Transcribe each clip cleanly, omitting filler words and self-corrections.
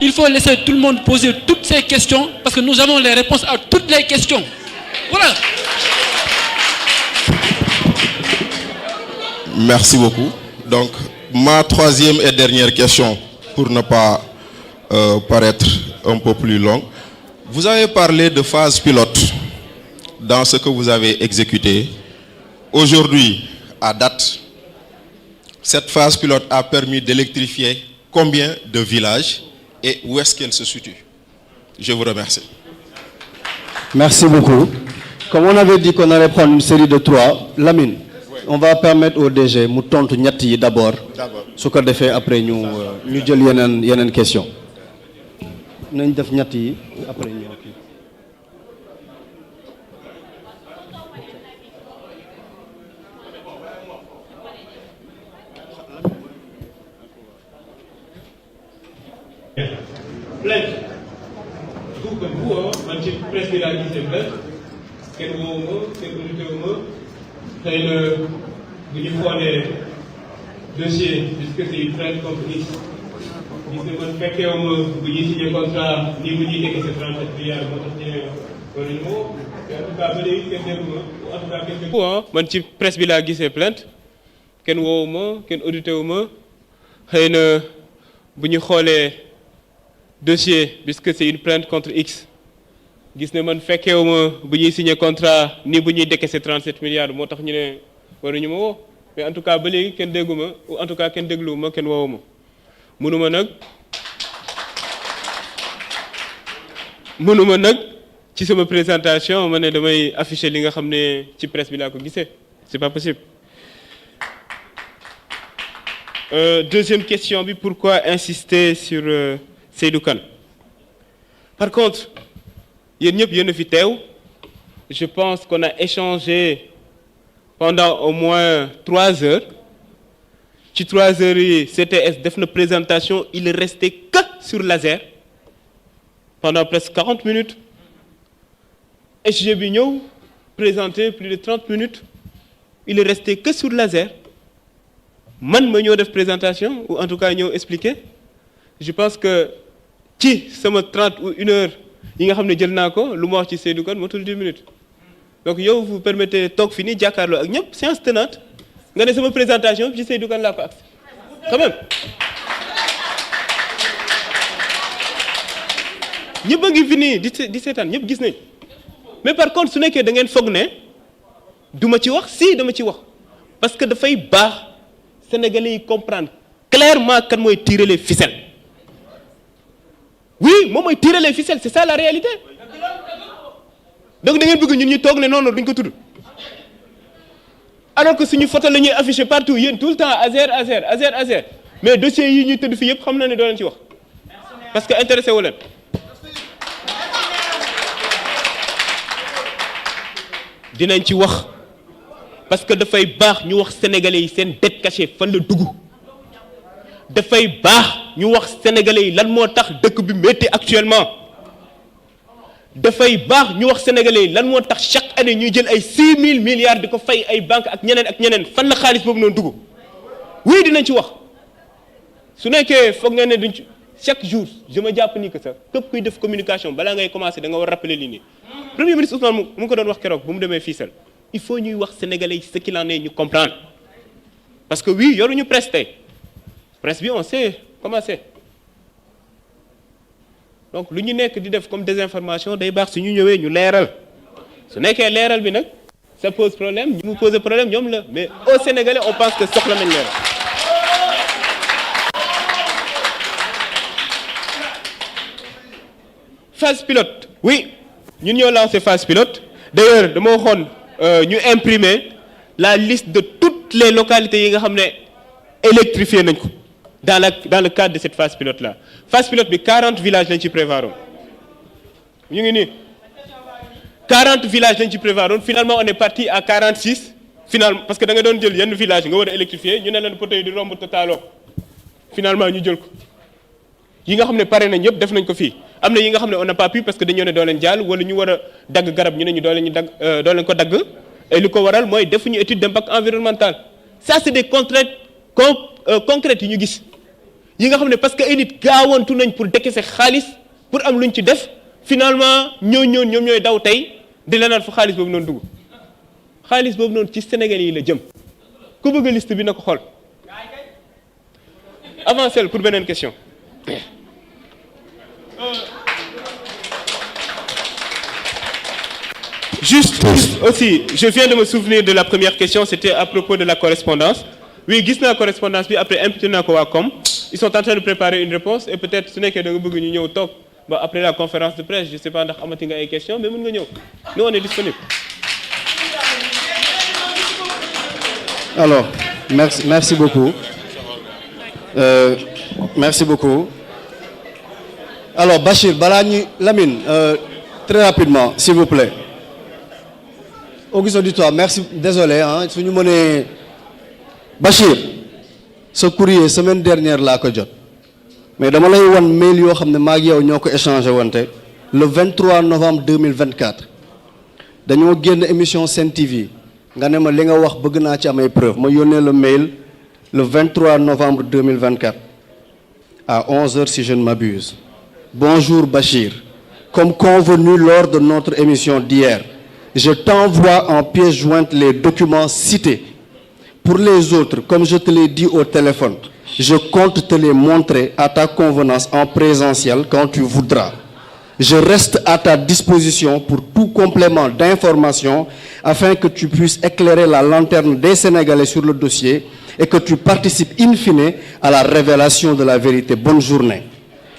Il faut laisser tout le monde poser toutes ces questions parce que nous avons les réponses à toutes les questions. Voilà. Merci beaucoup. Donc, ma troisième et dernière question, pour ne pas paraître un peu plus longue. Vous avez parlé de phase pilote dans ce que vous avez exécuté. Aujourd'hui, à date, cette phase pilote a permis d'électrifier combien de villages et où est-ce qu'elle se situe? Je vous remercie. Merci beaucoup. Comme on avait dit qu'on allait prendre une série de 3, Lamine, on va permettre au DG mu tontu ñett yi d'abord. Su ko defee après ñu jël yeneen question. Nañ def ñett yi après ñu plainte tout comme vous man ci presse bi laa gisee plainte kenn woowu ma kenn audité wu ma xëy na bu ñu xoolee dossier puisque c'est une plainte contre X gis nga man fekkee wu ma bu ñuy signé contrat nii bu ñuy déggee sa 37 milliards moo tax ñu wala ñu moo en tout cas ba léegi kenn déggu ma en tout cas kenn déggu man ci presse bi laa gisee plainte kenn woowu ma kenn audité wu ma xëy na bu ñu xoolee dossier puisque c'est une plainte contre X gis ne man fekkeewu ma bu ñuy signé contrat ni bu ñuy décaisser 37 milliards moo tax ñu ne waruñu ma woo mais en tout cas ba léegi kenn déggu ma ou en tout cas kenn déglu ma kenn woowu ma mënuma nag ci sama présentation ma ne damay afficher li nga xam ne ci presse bi laa ko gisee c'est pas possible. Deuxième question bi, pourquoi insister sur Seydou Kane? Par contre, je pense qu'on a échangé pendant au moins 3 heures. Ci 3 heures, CTS def na présentation, il est resté que sur laser pendant presque 40 minutes. SG bi ñëw présenté plus de 30 minutes, il est resté que sur laser. Man ma ñëw def présentation ou en tout cas ñëw expliquer. Je pense que ci sama 30 ou 1 heure yi nga xam ne jël naa ko lu ma wax ci Seydou Kane motul 10 minutes. Donc yow vous permettez toog fini jàkkaarloo ak ñëpp séance tenante nga ne sama présentation ci Seydou Kane laa ko accès quand même. ñëpp a ngi fini di seetaan ñëpp gis nañ mais par contre su nekkee da ngeen foog ne du ma ci wax si dama ci wax parce que dafay baax Sénégalais yi comprendre clairement kan mooy tirer les ficelles. Oui, moom mooy tirer les ficelles, c'est ça la réalité. Donc da ngeen bëgg ñun ñu toog ne noonu duñ ko tudd alors que suñu photo la ñuy afficher partout yéen tout le temps Azer mais dossiers yi ñuy tëdd fi yëpp xam na ne doo leen ci wax parce que intéressé wu leen. dinañ ci wax parce que dafay baax ñu wax sénégalais yi seen dette cachée fan la dugg. dafay baax ñu wax sénégalais yi lan moo tax dëkk bi métti actuellement dafay baax ñu wax sénégalais yi lan moo tax chaque année ñuy jël ay 6 000 milliards di ko fay ay banques ak ñeneen fan la xaalis boobu noonu dugg. Oui dinañ ci wax su nekkee foog ngeen ne duñ ci chaque jour je me jàpp ni que ça képp kuy def communication balaa ngay commencer da nga war rappeler lii nii. Premier ministre Ousmane mu ko doon wax keroog bu mu demee Fissel il faut ñuy wax sénégalais yi ce qu'il en est ñu comprendre parce que oui yoruñu presse tey. Presse bi on sait comment c'est donc lu ñu nekk di def comme désinformation day baax su ñu ñëwee ñu leeral su nekkee leeral bi nag ça pose problème ñi mu pose problème ñoom la mais au Sénégalais on pense que soxla nañ leeral. Phase pilote oui ñun ñoo lancé phase pilote d'ailleurs dama waxoon ñu imprimer la liste de toutes les localités yi nga xam ne électrifié nañ ko. Dans le cadre de cette phase pilote là phase pilote bi 40 villages lañ ci prévoiroon ñu ngi nii 40 villages lañ ci prévoiroon finalement on est parti à 46 finalement parce que da nga doon jël yenn village nga war a électrifier ñu ne leen poteau yi di romb totalo finalement ñu jël ko yi nga xam ne pare nañ yëpp def nañ ko fii am na yi nga xam ne on n'a pas pu parce que dañoo ne doo leen jàll wala ñu war a dagg garab ñu ne ñu doo leen ko dagg et li ko waral mooy defuñu étude d'impact environnemental ça c'est des contraintes concrètes yi ñu gis yi nga xam ne parce que ay nit gaawantu nañ pour décaisser xaalis pour am luñ ci def finalement ñoom ñooy daw tey di la naan fu xaalis boobu noonu dugg xaalis boobu noonu ci Sénégal yi la jëm ku bëgg liste bi na ko xool avancez pour beneen question. Juste aussi, je viens de me souvenir de la première question, c'était à propos de la correspondance. Oui, gis naa correspondance bi après imputé naa ko waa com. Ils sont en train de préparer une réponse et peut-être su nekkee da nga bëgg ñu ñëw toog ba après la conférence de presse je sais pas ndax amati nga ay questions mais mën nga ñëw nous on est disponible. Alors merci beaucoup. Merci beaucoup. Alors Bachir balaa ñuy Lamine très rapidement s'il vous plaît. Auguste auditoire merci désolé ah su ñu mënee Bachir ce courrier semaine dernière laa ko jot mais dama lay wan mail yoo xam ne maa ngi yow ñoo ko échangé wante le 23 novembre 2024 dañoo génn émission Sen TV nga ne ma li nga wax bëgg naa ci am ay preuve ma yónnee le mail le 23 novembre 2024 à 11h si je ne m'abuse. Bonjour Bachir, comme convenu lors de notre émission d'hier, je t'envoie en pièce jointe les documents cités. Pour les autres, comme je te l'ai dit au téléphone, je compte te les montrer à ta convenance en présentiel quand tu voudras. Je reste à ta disposition pour tout complément d'information afin que tu puisses éclairer la lanterne des Sénégalais sur le dossier et que tu participes in fine à la révélation de la vérité. Bonne journée.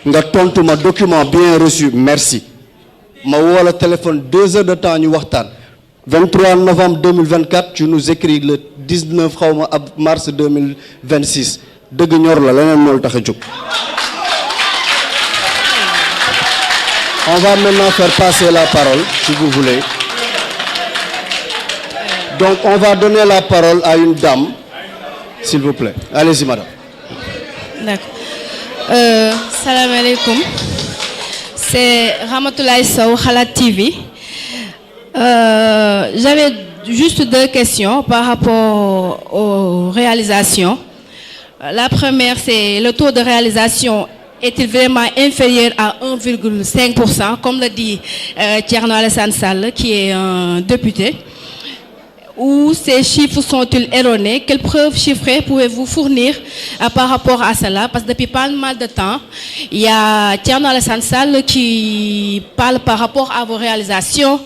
Nga tontu ma document bien reçu, merci. Ma woo la téléphone 2 heures de temps ñu waxtaan 23 novembre 2024 tu nous écris le 19 mars 2026 dëgg ñor la leneen moo la tax a jóg. On va maintenant faire passer la parole si vous voulez. Donc on va donner la parole à une dame s'il vous plaît. Allez-y madame. D'accord. Salam alaikum. C'est Ramatoulaye Sow, Khalat TV. J'avais juste 2 questions par rapport aux réalisations. La première, c'est le taux de réalisation est-il vraiment inférieur à 1,5%, comme le dit Thierno Alassane Sall, qui est un député? Ou ces chiffres sont-ils erronés? Quelles preuves chiffrées pouvez-vous fournir par rapport à cela? Parce que depuis pas mal de temps, il y a Thierno Alassane Sall qui parle par rapport à vos réalisations,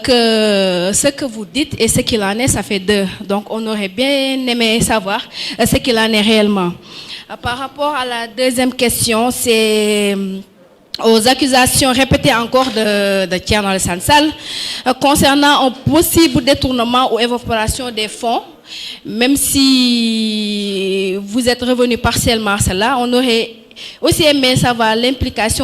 que ce que vous dites et ce qu'il en est, ça fait 2. Donc on aurait bien aimé savoir ce qu'il en est réellement. Par rapport à la deuxième question, c'est aux accusations répétées encore de Thierno Alassane Sall concernant un possible détournement ou évaporation des fonds. Même si vous êtes revenu partiellement à cela, on aurait aussi aimé savoir l'implication